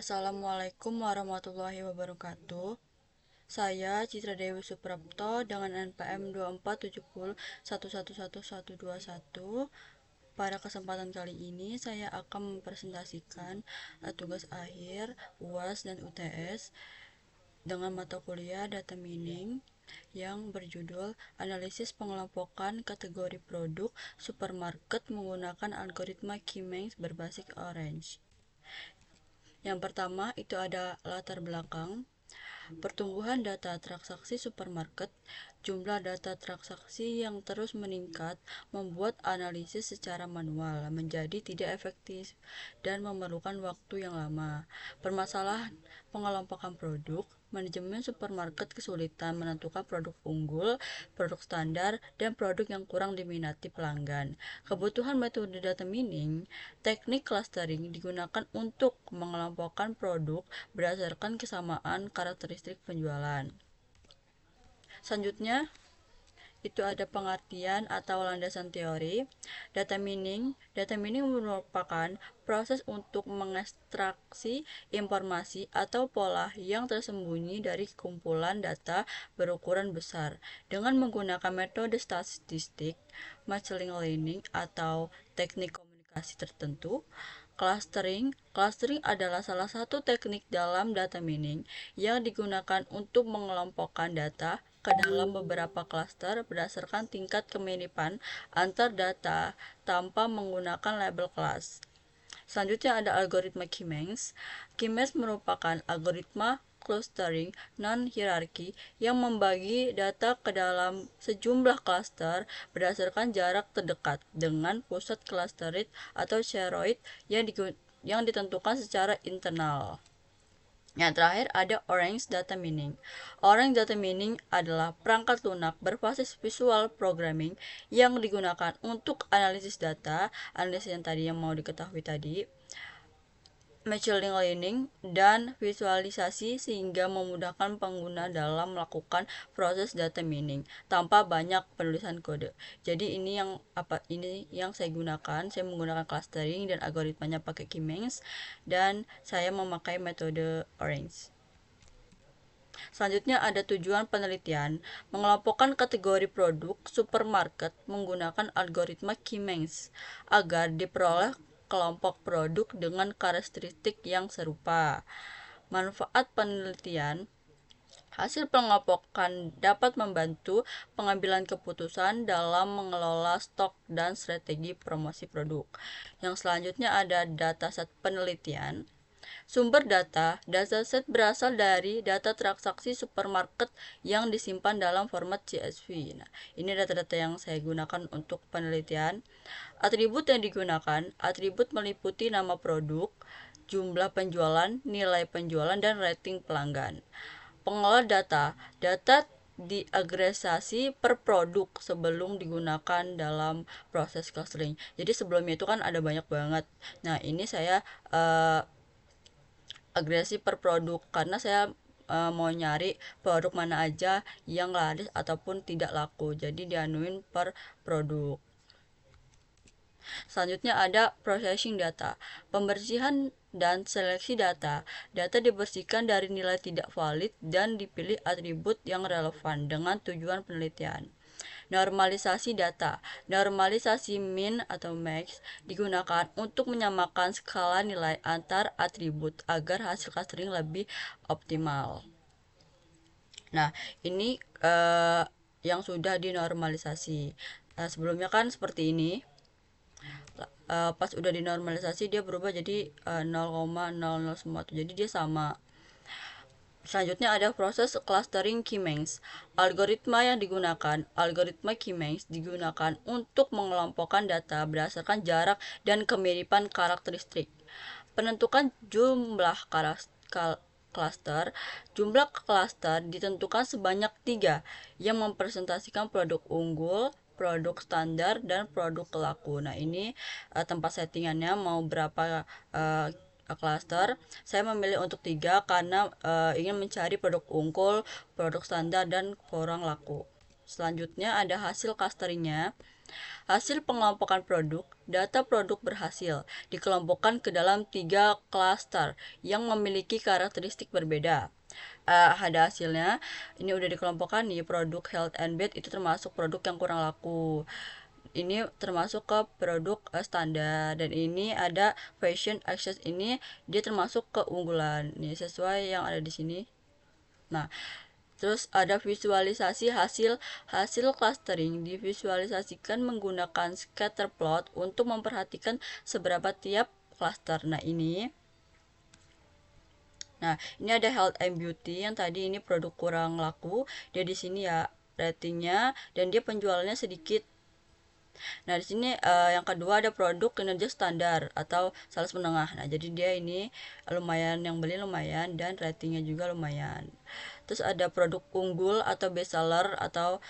Assalamualaikum warahmatullahi wabarakatuh. Saya Citra Dewi Suprapto dengan NPM 2470111121. Pada kesempatan kali ini saya akan mempresentasikan tugas akhir UAS dan UTS dengan mata kuliah Data Mining yang berjudul Analisis Pengelompokan Kategori Produk Supermarket Menggunakan Algoritma Key-Means berbasis Orange. Yang pertama itu ada latar belakang, pertumbuhan data transaksi supermarket. Jumlah data transaksi yang terus meningkat membuat analisis secara manual menjadi tidak efektif dan memerlukan waktu yang lama. Permasalahan pengelompokan produk. Manajemen supermarket kesulitan menentukan produk unggul, produk standar, dan produk yang kurang diminati pelanggan. Kebutuhan metode data mining, teknik clustering digunakan untuk mengelompokkan produk berdasarkan kesamaan karakteristik penjualan. Selanjutnya, itu ada pengertian atau landasan teori. Data mining merupakan proses untuk mengekstraksi informasi atau pola yang tersembunyi dari kumpulan data berukuran besar dengan menggunakan metode statistik, machine learning atau teknik komunikasi tertentu. Clustering adalah salah satu teknik dalam data mining yang digunakan untuk mengelompokkan data ke dalam beberapa klaster berdasarkan tingkat kemiripan antar data tanpa menggunakan label kelas. Selanjutnya ada algoritma Key-Means. Key-Means merupakan algoritma clustering non-hierarki yang membagi data ke dalam sejumlah klaster berdasarkan jarak terdekat dengan pusat clustered atau spheroid yang ditentukan secara internal. Yang terakhir ada Orange Data Mining. Orange Data Mining adalah perangkat lunak berbasis visual programming yang digunakan untuk analisis data, analisis yang tadi yang mau diketahui tadi, machine learning, dan visualisasi sehingga memudahkan pengguna dalam melakukan proses data mining tanpa banyak penulisan kode. Jadi ini yang saya gunakan. Saya menggunakan clustering dan algoritmanya pakai Key-Means dan saya memakai metode Orange. Selanjutnya ada tujuan penelitian, mengelompokkan kategori produk supermarket menggunakan algoritma Key-Means agar diperoleh kelompok produk dengan karakteristik yang serupa. Manfaat penelitian, hasil pengelompokan dapat membantu pengambilan keputusan dalam mengelola stok dan strategi promosi produk. Yang selanjutnya ada dataset penelitian. Sumber dataset berasal dari data transaksi supermarket yang disimpan dalam format CSV. Nah, ini data-data yang saya gunakan untuk penelitian. Atribut yang digunakan, atribut meliputi nama produk, jumlah penjualan, nilai penjualan, dan rating pelanggan. Pengolah data diagregasi per produk sebelum digunakan dalam proses clustering. Jadi sebelumnya itu kan ada banyak banget. Nah, ini saya agregasi per produk karena saya mau nyari produk mana aja yang laris ataupun tidak laku. Jadi dianuin per produk. Selanjutnya ada processing data, pembersihan dan seleksi data. Data dibersihkan dari nilai tidak valid dan dipilih atribut yang relevan dengan tujuan penelitian. Normalisasi data. Normalisasi min atau max digunakan untuk menyamakan skala nilai antar atribut agar hasil clustering lebih optimal. Nah, ini yang sudah dinormalisasi. Sebelumnya kan seperti ini. Pas udah dinormalisasi dia berubah jadi 0,00 semua, jadi dia sama. Selanjutnya ada proses clustering Key-Means. Algoritma Key-Means digunakan untuk mengelompokkan data berdasarkan jarak dan kemiripan karakteristik. Penentukan jumlah cluster. Jumlah cluster ditentukan sebanyak 3 yang mempresentasikan produk unggul, produk standar, dan produk laku. Nah, ini tempat settingannya mau berapa cluster. Saya memilih untuk 3 karena ingin mencari produk unggul, produk standar, dan kurang laku. Selanjutnya ada hasil clusteringnya. Hasil pengelompokan produk, data produk berhasil dikelompokkan ke dalam 3 klaster yang memiliki karakteristik berbeda. Ada hasilnya, ini udah dikelompokkan nih, produk health and beauty itu termasuk produk yang kurang laku. Ini termasuk ke produk standar, dan ini ada fashion access, ini dia termasuk keunggulan nih sesuai yang ada di sini. Nah, terus ada visualisasi hasil hasil clustering, divisualisasikan menggunakan scatter plot untuk memperhatikan seberapa tiap cluster. Ini ada health and beauty yang tadi ini produk kurang laku. Dia di sini ya ratingnya, dan dia penjualannya sedikit. Nah, di sini yang kedua ada produk kinerja standar atau sales menengah. Nah, jadi dia ini lumayan, yang beli lumayan, dan ratingnya juga lumayan. Terus ada produk unggul atau best seller atau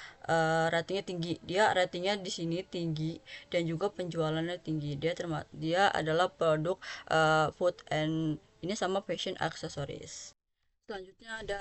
ratingnya tinggi. Dia ratingnya di sini tinggi dan juga penjualannya tinggi. Dia adalah produk food and ini sama fashion accessories. Selanjutnya ada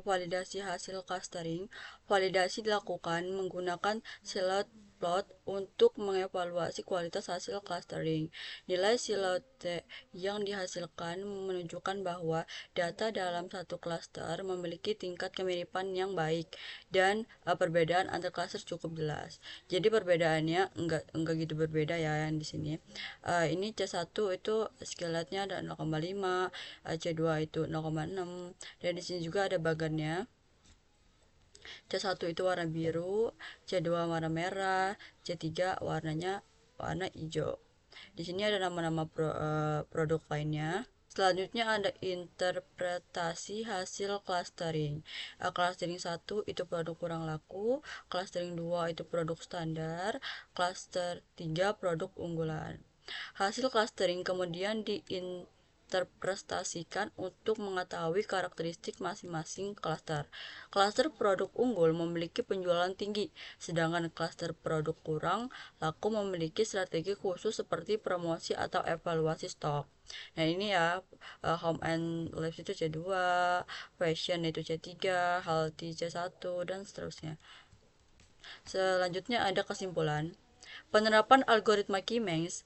validasi hasil clustering. Validasi dilakukan menggunakan silhouette plot untuk mengevaluasi kualitas hasil clustering. Nilai silhouette yang dihasilkan menunjukkan bahwa data dalam satu cluster memiliki tingkat kemiripan yang baik dan perbedaan antar cluster cukup jelas. Jadi perbedaannya enggak gitu berbeda ya yang di sini. Ini C1 itu skilletnya ada 0,5, C2 itu 0,6, dan di sini juga ada bagannya. C1 itu warna biru, C2 warna merah, C3 warnanya warna hijau. Di sini ada nama-nama produk lainnya. Selanjutnya ada interpretasi hasil clustering. Clustering 1 itu produk kurang laku, clustering 2 itu produk standar, cluster 3 produk unggulan. Hasil clustering kemudian diinterpretasikan untuk mengetahui karakteristik masing-masing cluster. Cluster produk unggul memiliki penjualan tinggi, sedangkan cluster produk kurang laku memiliki strategi khusus seperti promosi atau evaluasi stok. Nah, ini ya, home and life itu C2, fashion itu C3, healthy C1, dan seterusnya. Selanjutnya ada kesimpulan. Penerapan algoritma Keynes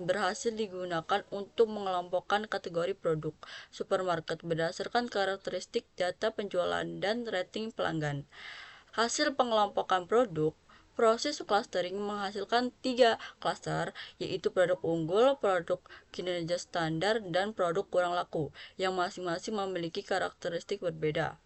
berhasil digunakan untuk mengelompokkan kategori produk supermarket berdasarkan karakteristik data penjualan dan rating pelanggan. Hasil pengelompokan produk, proses clustering menghasilkan 3 cluster, yaitu produk unggul, produk kinerja standar, dan produk kurang laku, yang masing-masing memiliki karakteristik berbeda.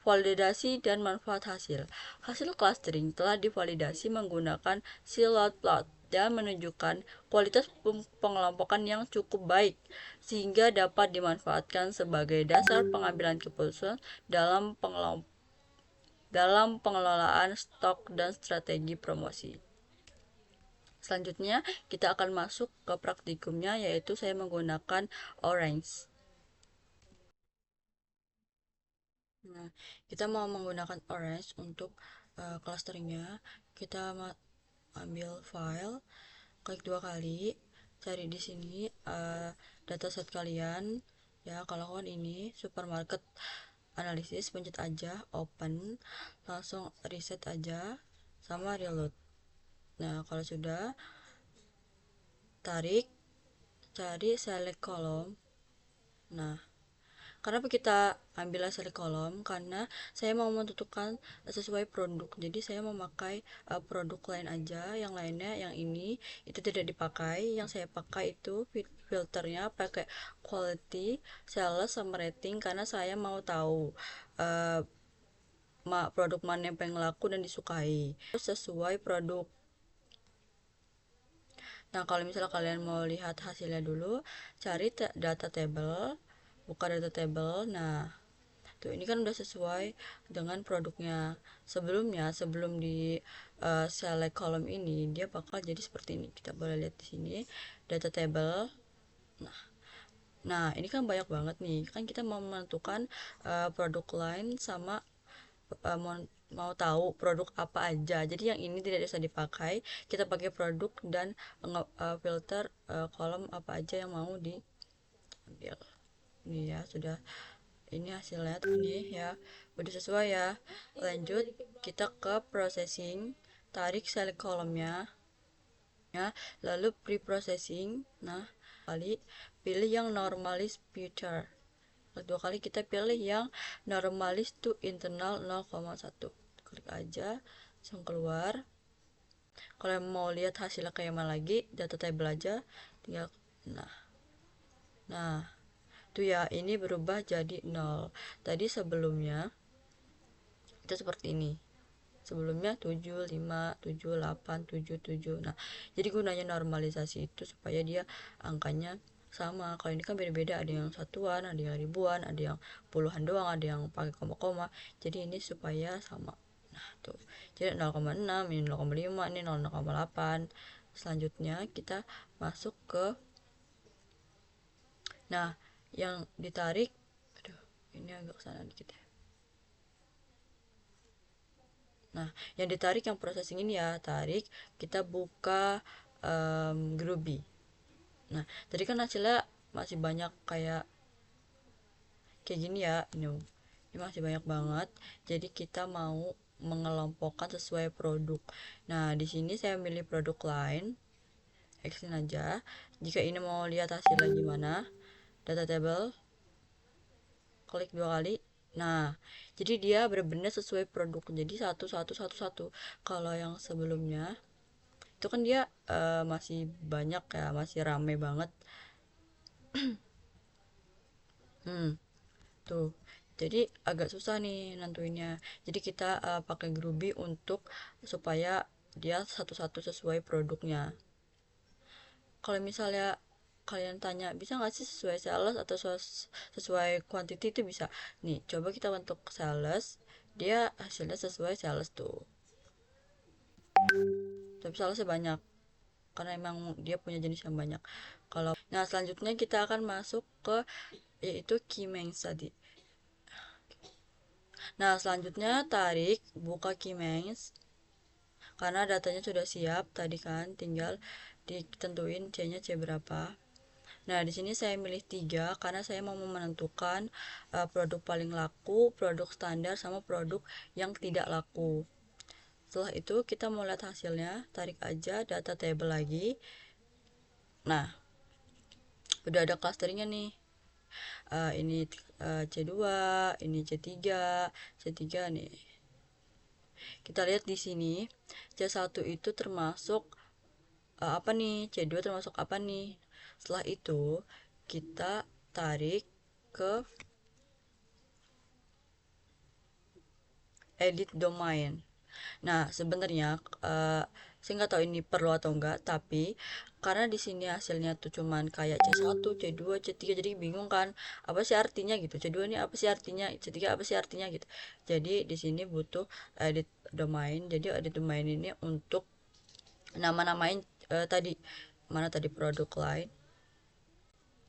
Validasi dan manfaat hasil. Hasil clustering telah divalidasi menggunakan silhouette plot dan menunjukkan kualitas pengelompokan yang cukup baik sehingga dapat dimanfaatkan sebagai dasar pengambilan keputusan dalam pengelolaan stok dan strategi promosi. Selanjutnya kita akan masuk ke praktikumnya, yaitu saya menggunakan Orange. Nah, kita mau menggunakan Orange untuk clusteringnya. Kita ambil file, klik 2 kali, cari di sini dataset kalian. Ya, kalau kan ini supermarket analisis, pencet aja open, langsung reset aja sama reload. Nah, kalau sudah, tarik, cari select column. Nah, kenapa kita ambil select column? Karena saya mau menentukan sesuai produk, jadi saya memakai produk lain aja. Yang lainnya, yang ini itu tidak dipakai. Yang saya pakai itu filternya pakai quality, sales, sama rating, karena saya mau tahu uh, produk mana yang paling laku dan disukai sesuai produk. Nah, kalau misalnya kalian mau lihat hasilnya dulu, cari data table, buka data table. Nah, tuh ini kan udah sesuai dengan produknya. Sebelum di select column ini, dia bakal jadi seperti ini. Kita boleh lihat di sini data table. Nah, ini kan banyak banget nih. Kan kita mau menentukan produk lain sama mau tahu produk apa aja. Jadi yang ini tidak bisa dipakai. Kita pakai produk dan filter kolom apa aja yang mau diambil. Ini ya sudah, ini hasilnya ini ya udah sesuai ya. Lanjut kita ke processing. tarik select kolomnya ya, lalu pre-processing. Nah, kali pilih yang normalis future. Dua kali kita pilih yang normalis to internal 0,1. Klik aja, langsung keluar. Kalau mau lihat hasilnya kayak mana lagi, data table aja, tinggal nah tuh ya, ini berubah jadi 0. Tadi sebelumnya itu seperti ini, sebelumnya 7, 5, 7, 8, 7, 7. Nah, jadi gunanya normalisasi itu supaya dia angkanya sama. Kalau ini kan beda-beda, ada yang satuan, ada yang ribuan, ada yang puluhan doang, ada yang pakai koma-koma. Jadi ini supaya sama. Nah, tuh. Jadi 0,6, ini 0,5, ini 0,8. Selanjutnya kita masuk ke nah, yang ditarik, aduh, ini agak kesana dikit ya. Nah, yang ditarik yang processing ini ya, tarik, kita buka Groovy. Nah, tadi kan hasilnya masih banyak kayak gini ya, ini masih banyak banget. Jadi kita mau mengelompokkan sesuai produk. Nah, di sini saya milih produk lain, Exin aja. Jika ini mau lihat hasilnya gimana, data table, klik 2 kali. Nah, jadi dia benar-benar sesuai produk. Jadi satu satu satu satu. Kalau yang sebelumnya itu kan dia masih banyak ya, masih rame banget. Tuh, jadi agak susah nih nentuinnya. Jadi kita pakai Groovy untuk supaya dia satu-satu sesuai produknya. Kalau misalnya kalian tanya bisa nggak sih sesuai sales atau sesuai quantity, itu bisa. Nih, coba kita bentuk sales, dia hasilnya sesuai sales tuh. Tapi salesnya banyak karena emang dia punya jenis yang banyak. Kalau nah, selanjutnya kita akan masuk ke yaitu key mains tadi. Nah, selanjutnya tarik, buka key mains. Karena datanya sudah siap tadi kan, tinggal ditentuin C-nya C berapa. Nah, di sini saya milih 3 karena saya mau menentukan produk paling laku, produk standar, sama produk yang tidak laku. Setelah itu kita mau lihat hasilnya, tarik aja data table lagi. Nah, udah ada clusteringnya nih. Ini C2, ini C3, C3 nih. Kita lihat di sini, C1 itu termasuk apa nih, C2 termasuk apa nih. Setelah itu kita tarik ke edit domain. Nah, sebenarnya saya nggak tahu ini perlu atau enggak, tapi karena di sini hasilnya tuh cuman kayak C1, C2, C3, jadi bingung kan apa sih artinya gitu. C2 ini apa sih artinya, C3 apa sih artinya gitu. Jadi di sini butuh edit domain. Jadi edit domain ini untuk nama-namain tadi mana tadi produk lain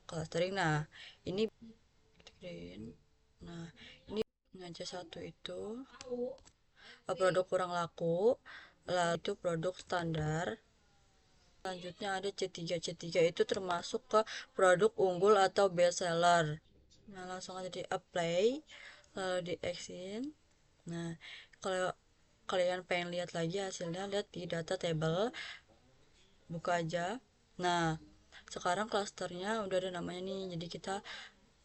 clustering. Nah, ini nah ini C1 itu produk kurang laku, lalu itu produk standar. Selanjutnya ada C3. C3 itu termasuk ke produk unggul atau best seller. Nah, langsung aja di apply, lalu di exit. Nah, kalau kalian pengen lihat lagi hasilnya, lihat di data table, buka aja. Nah, sekarang klasternya udah ada namanya nih, jadi kita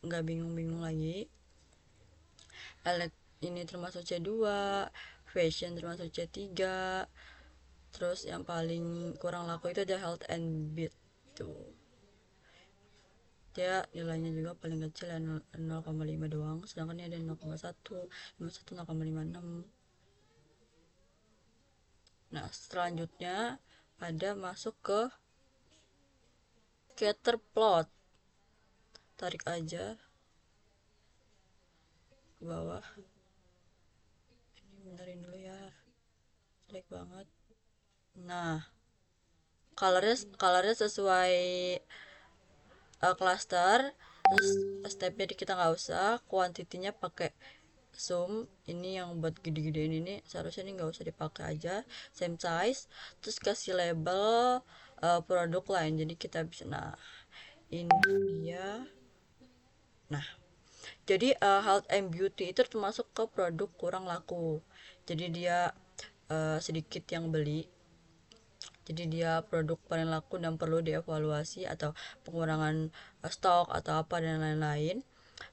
nggak bingung-bingung lagi. Ini termasuk C2, fashion termasuk C3, terus yang paling kurang laku itu ada health and beauty tuh, dia nilainya juga paling kecil ya, 0,5 doang, sedangkan ini ada 0,1, 0,1, 0,56. Nah, selanjutnya ada masuk ke scatter plot, tarik aja ke bawah. Ini bentarin dulu ya, jelek banget. Nah, colornya sesuai cluster. Terus stepnya kita nggak usah, kuantitinya pakai zoom. Ini yang buat gede-gedein ini seharusnya ini nggak usah dipakai aja, same size. Terus kasih label produk lain, jadi kita bisa, nah ini dia. Nah, jadi health and beauty itu termasuk ke produk kurang laku, jadi dia sedikit yang beli, jadi dia produk paling laku dan perlu dievaluasi atau pengurangan stok atau apa dan lain-lain.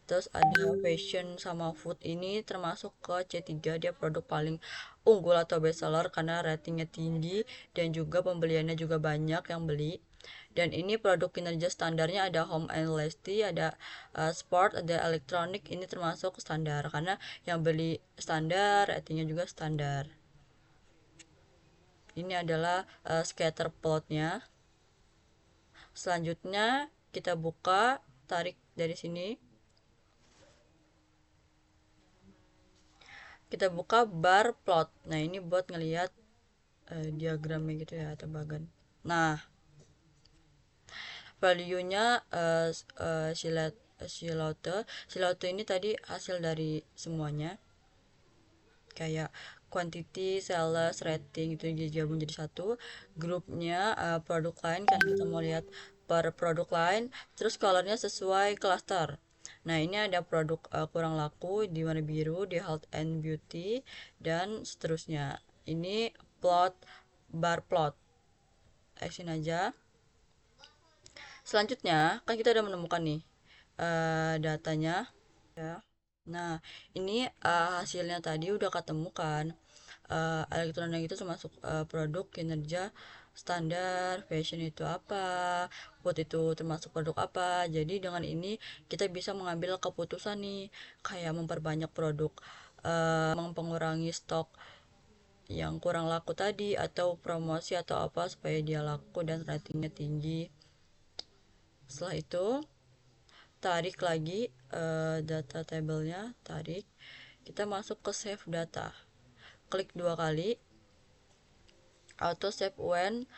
Terus ada fashion sama food, ini termasuk ke C3, dia produk paling unggul atau best seller karena ratingnya tinggi dan juga pembeliannya juga banyak yang beli. Dan ini produk kinerja standarnya ada home and lifestyle, ada sport, ada elektronik, ini termasuk standar karena yang beli standar, ratingnya juga standar. Ini adalah scatter plotnya. Selanjutnya kita buka, tarik dari sini. Kita buka bar plot. Nah, ini buat ngelihat diagramnya gitu ya, atau bagan. Nah, value-nya Silote ini tadi hasil dari semuanya, kayak quantity, sales, rating itu digabung jadi satu. Grupnya produk line, kan kita mau lihat per produk line. Terus colornya sesuai cluster. Nah, ini ada produk kurang laku di warna biru, di health and beauty, dan seterusnya. Ini plot, bar plot. Action aja. Selanjutnya, kan kita udah menemukan nih datanya ya. Nah, ini hasilnya tadi udah ketemu kan. Elektronik itu termasuk produk kinerja standar, fashion itu apa, food itu termasuk produk apa. Jadi dengan ini kita bisa mengambil keputusan nih, kayak memperbanyak produk, mengurangi stok yang kurang laku tadi, atau promosi atau apa supaya dia laku dan ratingnya tinggi. Setelah itu tarik lagi data tabelnya, tarik, kita masuk ke save data, klik 2 kali, auto save when,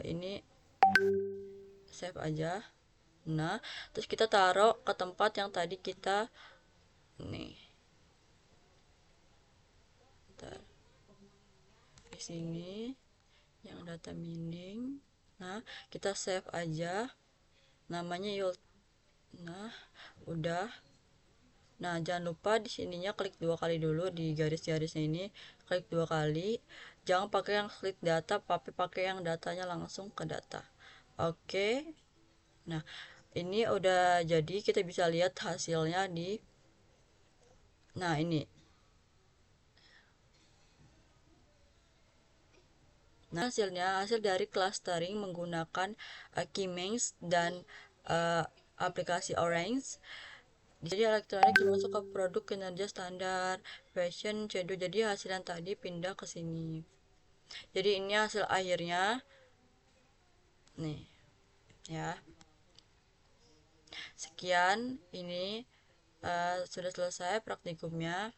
ini save aja. Nah, terus kita taruh ke tempat yang tadi kita nih, di sini yang data mining. Nah, kita save aja, namanya yield. Nah, udah. Nah, jangan lupa di sininya klik 2 kali dulu, di garis-garisnya ini klik 2 kali. Jangan pakai yang split data, tapi pakai yang datanya langsung ke data. Oke. Nah, ini udah jadi, kita bisa lihat hasilnya di, nah ini. Nah, hasil dari clustering menggunakan Keymax dan aplikasi Orange. Jadi elektronik termasuk ke produk kinerja standar, fashion, shadow. Jadi hasil yang tadi pindah ke sini. Jadi ini hasil akhirnya. Nih, ya. Sekian, ini sudah selesai praktikumnya.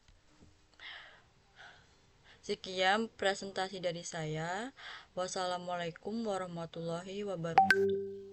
Sekian presentasi dari saya. Wassalamualaikum warahmatullahi wabarakatuh.